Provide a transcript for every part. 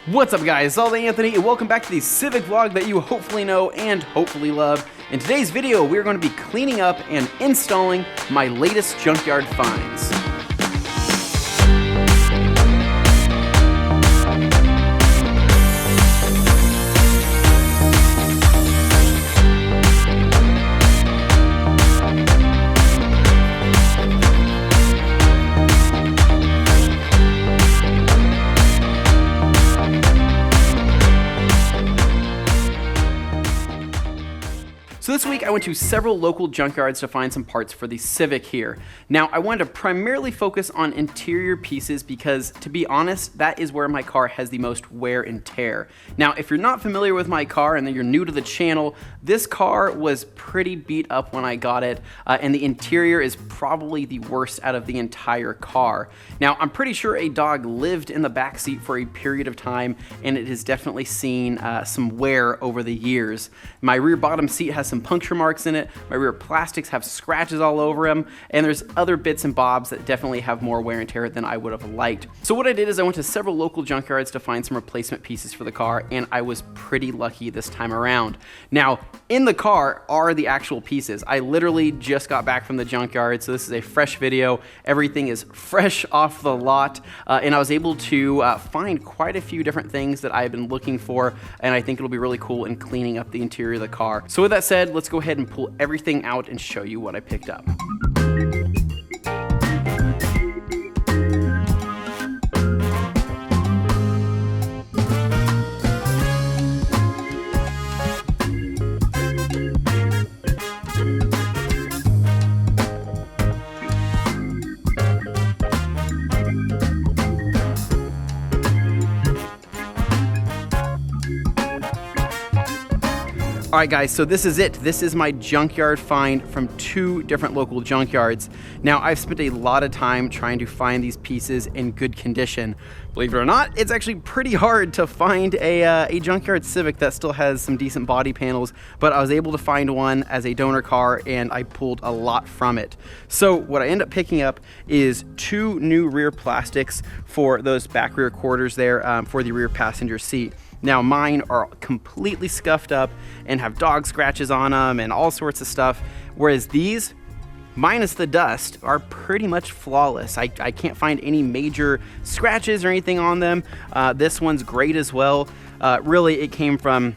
What's up guys, it's all Anthony and welcome back to the Civic vlog that you hopefully know and hopefully love. In today's video, we're going to be cleaning up and installing my latest junkyard finds. So this week I went to several local junkyards to find some parts for the Civic here. Now I wanted to primarily focus on interior pieces because, to be honest, that is where my car has the most wear and tear. Now if you're not familiar with my car and then you're new to the channel, this car was pretty beat up when I got it, and the interior is probably the worst out of the entire car. Now I'm pretty sure a dog lived in the back seat for a period of time and it has definitely seen some wear over the years. My rear bottom seat has some puncture marks in it, my rear plastics have scratches all over them, and there's other bits and bobs that definitely have more wear and tear than I would have liked. So what I did is I went to several local junkyards to find some replacement pieces for the car, and I was pretty lucky this time around. Now, in the car are the actual pieces. I literally just got back from the junkyard, so this is a fresh video. Everything is fresh off the lot, and I was able to find quite a few different things that I've been looking for, and I think it'll be really cool in cleaning up the interior of the car. So with that said, let's go ahead and pull everything out and show you what I picked up. All right guys, so this is it. This is my junkyard find from two different local junkyards. Now I've spent a lot of time trying to find these pieces in good condition. Believe it or not, it's actually pretty hard to find a junkyard Civic that still has some decent body panels, but I was able to find one as a donor car and I pulled a lot from it. So what I end up picking up is two new rear plastics for those back rear quarters there for the rear passenger seat. Now mine are completely scuffed up and have dog scratches on them and all sorts of stuff, whereas these, minus the dust, are pretty much flawless. I can't find any major scratches or anything on them. This one's great as well. Really, it came from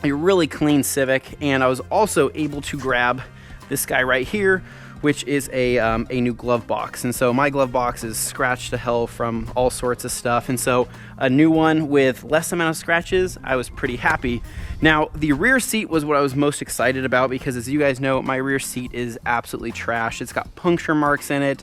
a really clean Civic, and I was also able to grab this guy right here, which is a new glove box. And so my glove box is scratched to hell from all sorts of stuff. And so a new one with less amount of scratches, I was pretty happy. Now, the rear seat was what I was most excited about because, as you guys know, my rear seat is absolutely trash. It's got puncture marks in it.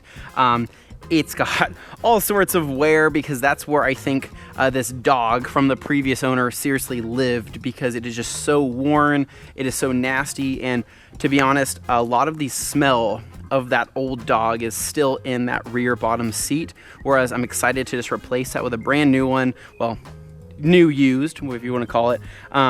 It's got all sorts of wear because that's where I think this dog from the previous owner seriously lived, because it is just so worn, it is so nasty, and to be honest, a lot of the smell of that old dog is still in that rear bottom seat, whereas I'm excited to just replace that with a brand new one. Well, new used, if you want to call it.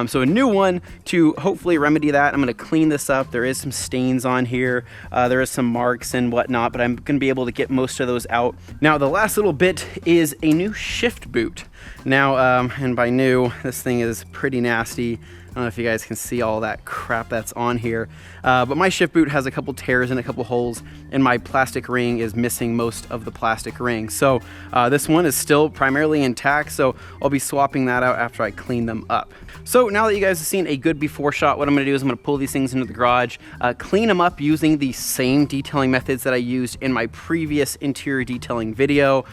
So a new one to hopefully remedy that. I'm going to clean this up. There is some stains on here. There is some marks and whatnot, but I'm going to be able to get most of those out. Now the last little bit is a new shift boot. Now, and by new, this thing is pretty nasty. I don't know if you guys can see all that crap that's on here, but my shift boot has a couple tears and a couple holes, and my plastic ring is missing most of the plastic ring. So this one is still primarily intact, so I'll be swapping that out after I clean them up. So now that you guys have seen a good before shot, what I'm going to do is I'm going to pull these things into the garage, clean them up using the same detailing methods that I used in my previous interior detailing video.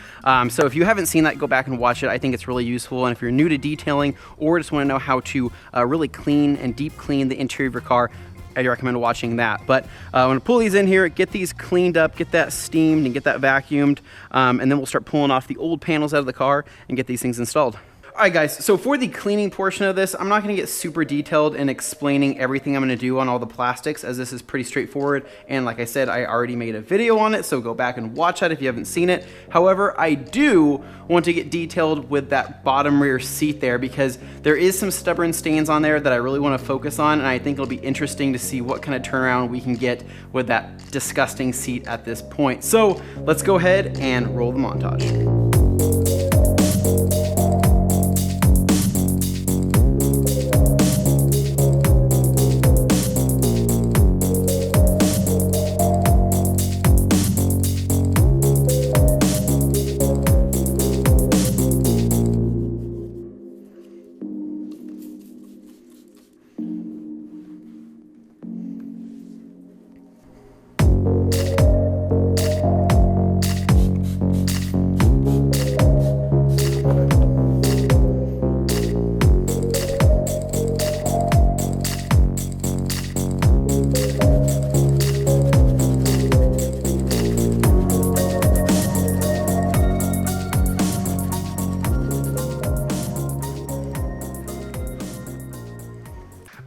So if you haven't seen that, go back and watch it. I think it's really useful, and if you're new to detailing or just want to know how to really clean and deep clean the interior of your car, I recommend watching that. But I'm going to pull these in here, get these cleaned up, get that steamed and get that vacuumed, and then we'll start pulling off the old panels out of the car and get these things installed. Alright guys, so for the cleaning portion of this, I'm not going to get super detailed in explaining everything I'm going to do on all the plastics, as this is pretty straightforward, and like I said, I already made a video on it, so go back and watch that if you haven't seen it. However, I do want to get detailed with that bottom rear seat there, because there is some stubborn stains on there that I really want to focus on, and I think it'll be interesting to see what kind of turnaround we can get with that disgusting seat at this point. So let's go ahead and roll the montage.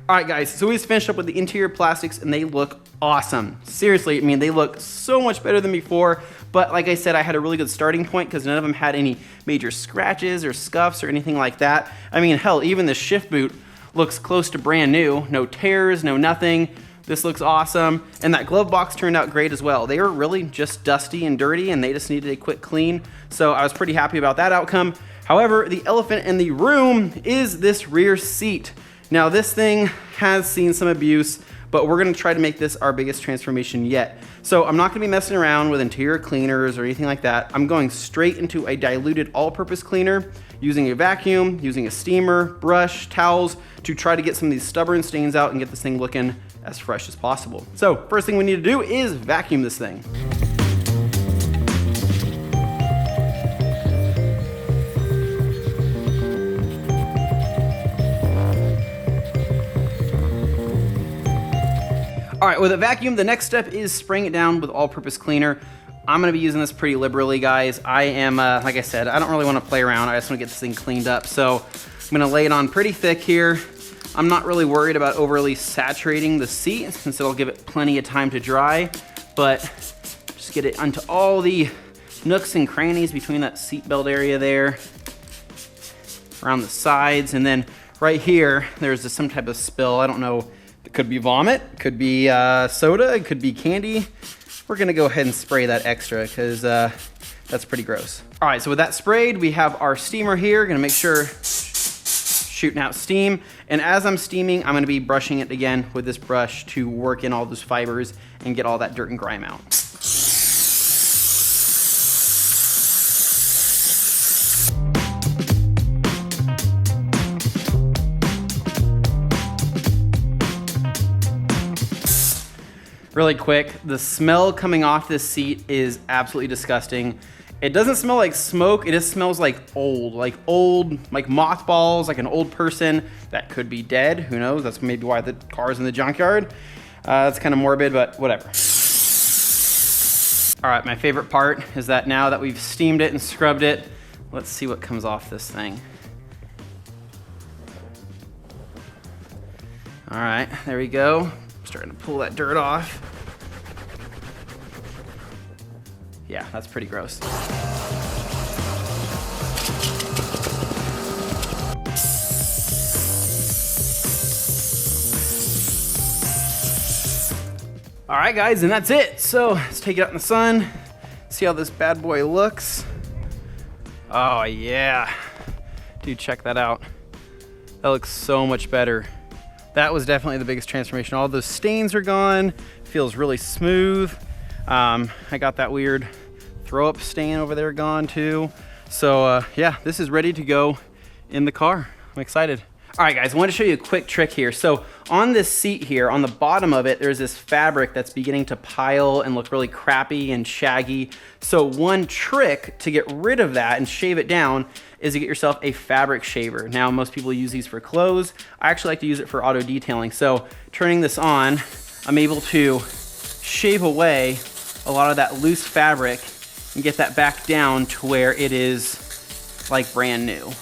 All right, guys, so we just finished up with the interior plastics and they look awesome. Seriously, I mean, they look so much better than before, but like I said, I had a really good starting point because none of them had any major scratches or scuffs or anything like that. I mean, hell, even the shift boot looks close to brand new. No tears, no nothing. This looks awesome. And that glove box turned out great as well. They were really just dusty and dirty and they just needed a quick clean. So I was pretty happy about that outcome. However, the elephant in the room is this rear seat. Now this thing has seen some abuse, but we're gonna try to make this our biggest transformation yet. So I'm not gonna be messing around with interior cleaners or anything like that. I'm going straight into a diluted all-purpose cleaner, using a vacuum, using a steamer, brush, towels, to try to get some of these stubborn stains out and get this thing looking as fresh as possible. So first thing we need to do is vacuum this thing. All right, with a vacuum, the next step is spraying it down with all-purpose cleaner. I'm gonna be using this pretty liberally, guys. I am, like I said, I don't really wanna play around. I just wanna get this thing cleaned up. So I'm gonna lay it on pretty thick here. I'm not really worried about overly saturating the seat since it'll give it plenty of time to dry, but just get it onto all the nooks and crannies between that seat belt area there, around the sides, and then right here, there's some type of spill. I don't know. It could be vomit, could be soda, it could be candy. We're gonna go ahead and spray that extra because that's pretty gross. All right, so with that sprayed, we have our steamer here. Gonna make sure shooting out steam. And as I'm steaming, I'm gonna be brushing it again with this brush to work in all those fibers and get all that dirt and grime out. Really quick, the smell coming off this seat is absolutely disgusting. It doesn't smell like smoke, it just smells like old, like mothballs, like an old person that could be dead. Who knows? That's maybe why the car's in the junkyard. That's kind of morbid, but whatever. All right, my favorite part is that now that we've steamed it and scrubbed it, let's see what comes off this thing. All right, there we go. Starting to pull that dirt off. Yeah, that's pretty gross. All right, guys, and that's it. So let's take it out in the sun, see how this bad boy looks. Oh yeah, dude, check that out. That looks so much better. That was definitely the biggest transformation. All those stains are gone. Feels really smooth. I got that weird throw up stain over there gone too. So yeah, this is ready to go in the car. I'm excited. All right, guys, I want to show you a quick trick here. So on this seat here, on the bottom of it, there's this fabric that's beginning to pile and look really crappy and shaggy. So one trick to get rid of that and shave it down is to get yourself a fabric shaver. Now, most people use these for clothes. I actually like to use it for auto detailing. So turning this on, I'm able to shave away a lot of that loose fabric and get that back down to where it is like brand new.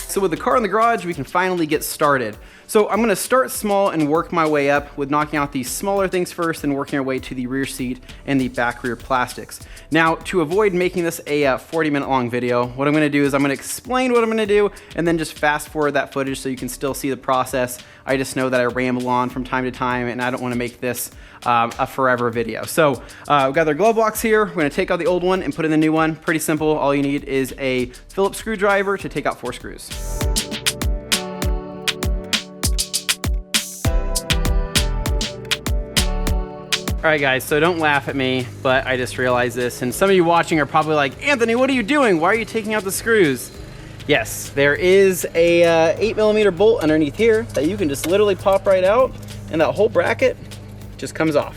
So with the car in the garage, we can finally get started. So I'm gonna start small and work my way up with knocking out these smaller things first and working our way to the rear seat and the back rear plastics. Now, to avoid making this a 40-minute long video, what I'm gonna do is I'm gonna explain what I'm gonna do and then just fast forward that footage so you can still see the process. I just know that I ramble on from time to time and I don't wanna make this a forever video. So we've got our glove box here. We're gonna take out the old one and put in the new one. Pretty simple. All you need is a Phillips screwdriver to take out 4 screws. All right, guys, so don't laugh at me, but I just realized this, and some of you watching are probably like, Anthony, what are you doing? Why are you taking out the screws? Yes, there is a 8mm bolt underneath here that you can just literally pop right out, and that whole bracket just comes off.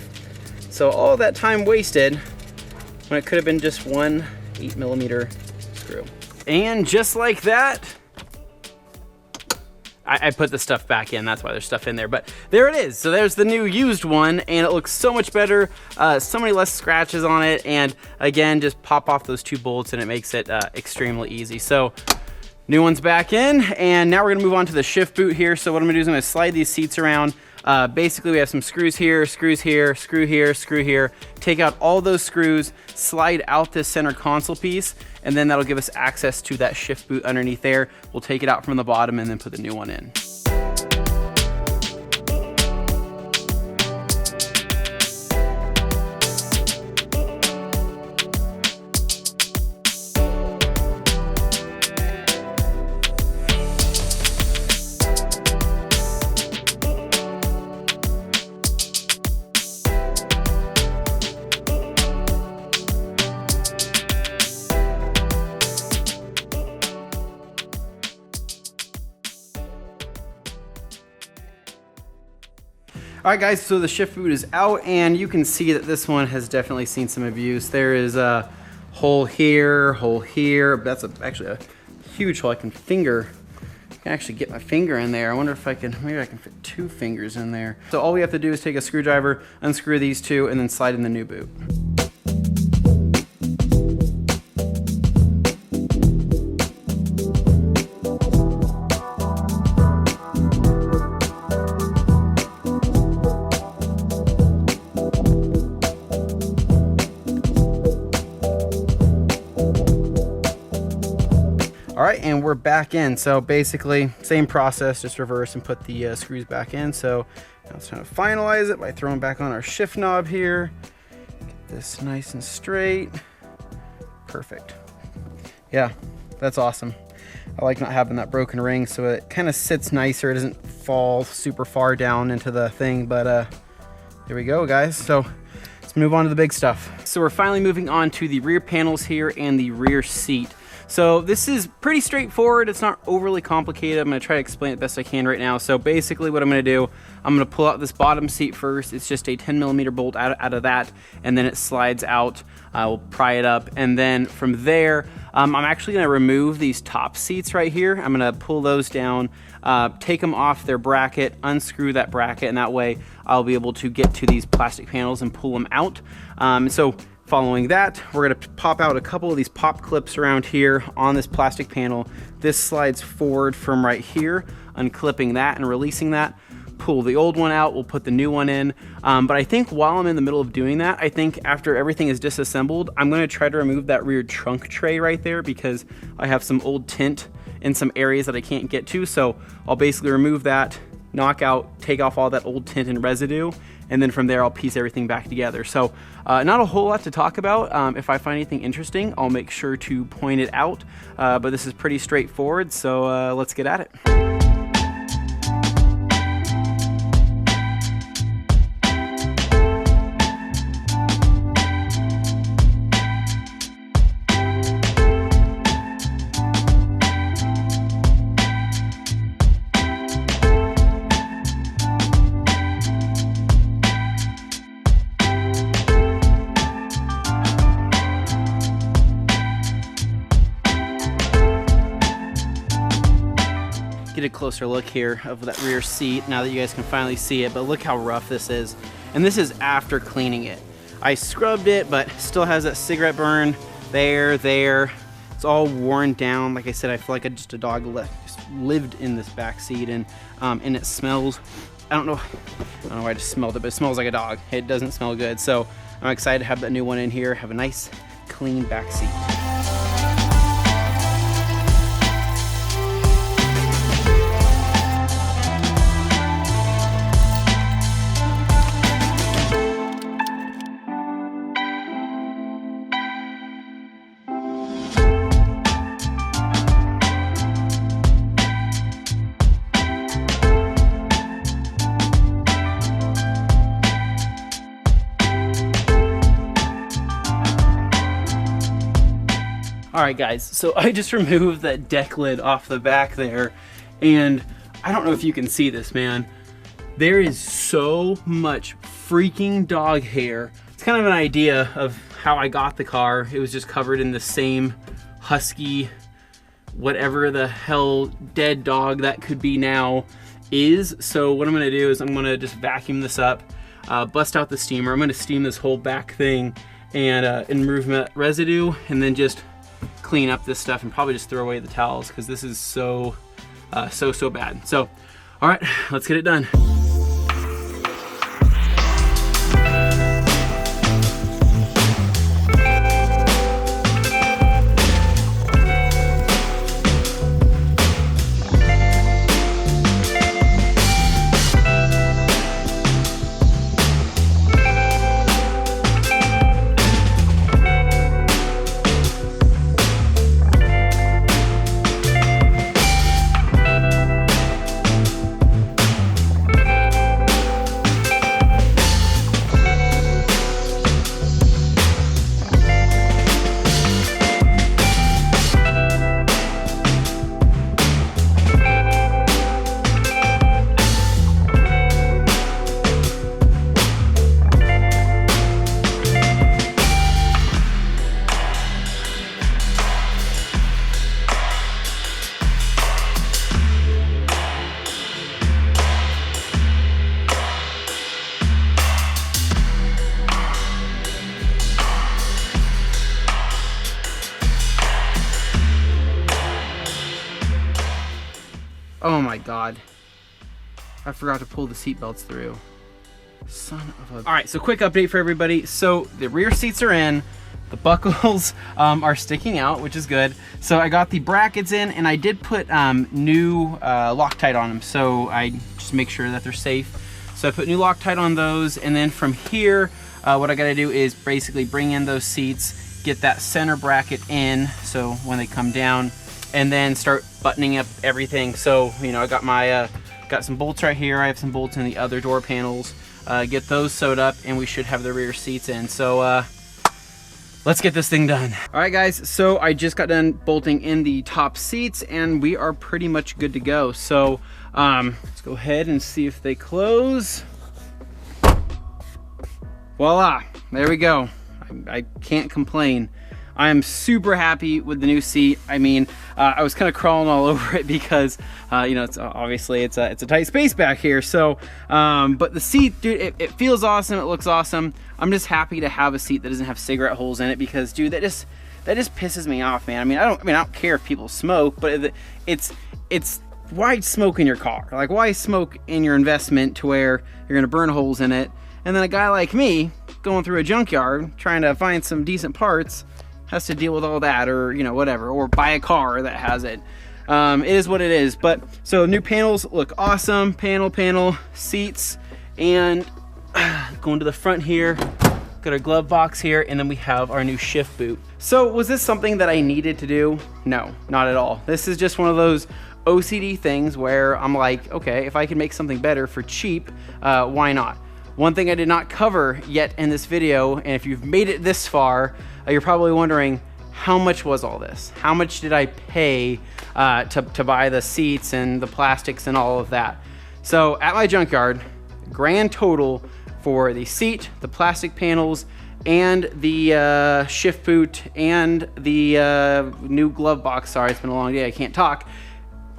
So all that time wasted when it could have been just one 8mm screw. And just like that, I put the stuff back in, that's why there's stuff in there, but there it is. So there's the new used one, and it looks so much better, so many less scratches on it, and again, just pop off those 2 bolts and it makes it extremely easy. So New one's back in, and now we're gonna move on to the shift boot here. So what I'm gonna do is I'm gonna slide these seats around. Basically we have some screws here, screw here, screw here. Take out all those screws, slide out this center console piece, and then that'll give us access to that shift boot underneath there. We'll take it out from the bottom and then put the new one in. All right guys, so the shift boot is out and you can see that this one has definitely seen some abuse. There is a hole here, That's actually a huge hole. I can actually get my finger in there. I wonder if maybe I can fit 2 fingers in there. So all we have to do is take a screwdriver, unscrew these 2, and then slide in the new boot. All right, and we're back in. So basically, same process, just reverse and put the screws back in. So now it's time to finalize it by throwing back on our shift knob here. Get this nice and straight. Perfect. Yeah, that's awesome. I like not having that broken ring, so it kind of sits nicer. It doesn't fall super far down into the thing, but here we go, guys. So let's move on to the big stuff. So we're finally moving on to the rear panels here and the rear seat. So this is pretty straightforward. It's not overly complicated. I'm gonna try to explain it best I can right now. So basically what I'm gonna do, I'm gonna pull out this bottom seat first. It's just a 10mm bolt out of that, and then it slides out. We'll pry it up, and then from there, I'm actually gonna remove these top seats right here. I'm gonna pull those down, take them off their bracket, unscrew that bracket, and that way I'll be able to get to these plastic panels and pull them out. So following that, we're gonna pop out a couple of these pop clips around here on this plastic panel. This slides forward from right here, unclipping that and releasing that. Pull the old one out, we'll put the new one in. But I think while I'm in the middle of doing that, I think after everything is disassembled, I'm gonna try to remove that rear trunk tray right there because I have some old tint in some areas that I can't get to. So I'll basically remove that, knock out, take off all that old tint and residue, and then from there I'll piece everything back together. So not a whole lot to talk about. If I find anything interesting, I'll make sure to point it out, but this is pretty straightforward, so let's get at it. Get a closer look here of that rear seat now that you guys can finally see it, but look how rough this is. And this is after cleaning it. I scrubbed it, but still has that cigarette burn there. It's all worn down. Like I said, I feel like just a dog lived in this back seat, and it smells. I don't know why I just smelled it, but it smells like a dog. It doesn't smell good. So I'm excited to have that new one in here, have a nice clean back seat. Alright guys, so I just removed that deck lid off the back there, and I don't know if you can see this, man. There is so much freaking dog hair. It's kind of an idea of how I got the car. It was just covered in the same husky, whatever the hell dead dog that could be now is. So what I'm gonna do is I'm gonna just vacuum this up, bust out the steamer. I'm gonna steam this whole back thing and remove that residue, and then just clean up this stuff and probably just throw away the towels because this is so bad. So, all right, let's get it done. Oh my God. I forgot to pull the seat belts through. Son of a... All right, so quick update for everybody. So the rear seats are in. The buckles are sticking out, which is good. So I got the brackets in, and I did put new Loctite on them. So I just make sure that they're safe. So I put new Loctite on those, and then from here, what I gotta do is basically bring in those seats, get that center bracket in, so when they come down, and then start buttoning up everything. So, you know, I got my, got some bolts right here. I have some bolts in the other door panels. Get those sewed up, and we should have the rear seats in. So, let's get this thing done. All right, guys, so I just got done bolting in the top seats, and we are pretty much good to go. So, let's go ahead and see if they close. Voila, there we go. I can't complain. I am super happy with the new seat. I mean, I was kind of crawling all over it because, you know, it's obviously it's a tight space back here. So, but the seat, dude, it feels awesome. It looks awesome. I'm just happy to have a seat that doesn't have cigarette holes in it because, dude, that just pisses me off, man. I don't care if people smoke, but it's why smoke in your car? Like, why smoke in your investment to where you're gonna burn holes in it? And then a guy like me going through a junkyard trying to find some decent parts has to deal with all that, or, you know, whatever, or buy a car that has it. It is what it is. But so new panels look awesome. Panel seats, and going to the front here, got our glove box here, and then we have our new shift boot. So was this something that I needed to do? No, not at all. This is just one of those OCD things where I'm like, okay, if I can make something better for cheap, why not? One thing I did not cover yet in this video, and if you've made it this far, you're probably wondering, how much was all this? How much did I pay to buy the seats and the plastics and all of that? So at my junkyard, grand total for the seat, the plastic panels, and the shift boot, and the new glove box, sorry, it's been a long day, I can't talk.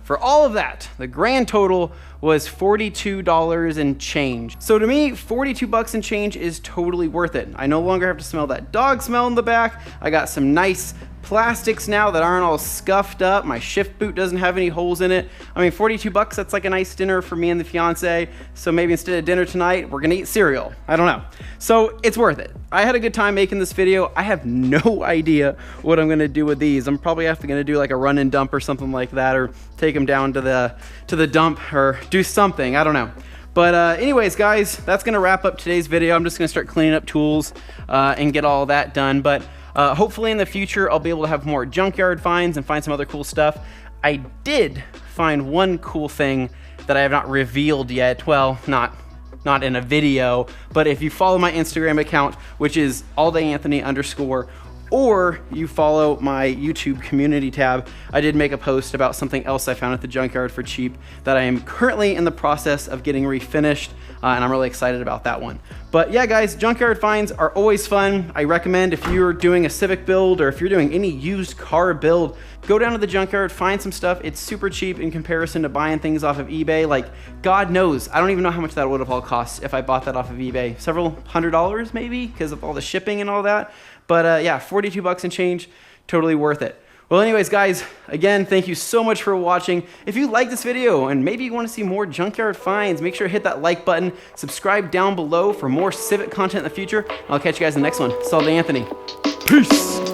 For all of that, the grand total was $42 and change. So to me, 42 bucks and change is totally worth it. I no longer have to smell that dog smell in the back. I got some nice plastics now that aren't all scuffed up. My shift boot doesn't have any holes in it. I mean, 42 bucks, that's like a nice dinner for me and the fiance. So maybe instead of dinner tonight, we're gonna eat cereal. I don't know. So it's worth it. I had a good time making this video. I have no idea what I'm gonna do with these. I'm probably gonna do like a run and dump or something like that, or take them down to the dump, or do something, I don't know. But anyways, guys, that's gonna wrap up today's video. I'm just gonna start cleaning up tools and get all that done. But hopefully in the future, I'll be able to have more junkyard finds and find some other cool stuff. I did find one cool thing that I have not revealed yet. Well, not in a video, but if you follow my Instagram account, which is alldayAnthony_, or you follow my YouTube community tab, I did make a post about something else I found at the junkyard for cheap that I am currently in the process of getting refinished, and I'm really excited about that one. But yeah, guys, junkyard finds are always fun. I recommend if you're doing a Civic build, or if you're doing any used car build, go down to the junkyard, find some stuff. It's super cheap in comparison to buying things off of eBay. Like, God knows, I don't even know how much that would have all cost if I bought that off of eBay. Several $100s maybe, because of all the shipping and all that. But yeah, 42 bucks and change, totally worth it. Well, anyways, guys, again, thank you so much for watching. If you like this video and maybe you want to see more junkyard finds, make sure to hit that like button, subscribe down below for more Civic content in the future. I'll catch you guys in the next one. Solid Anthony. Peace.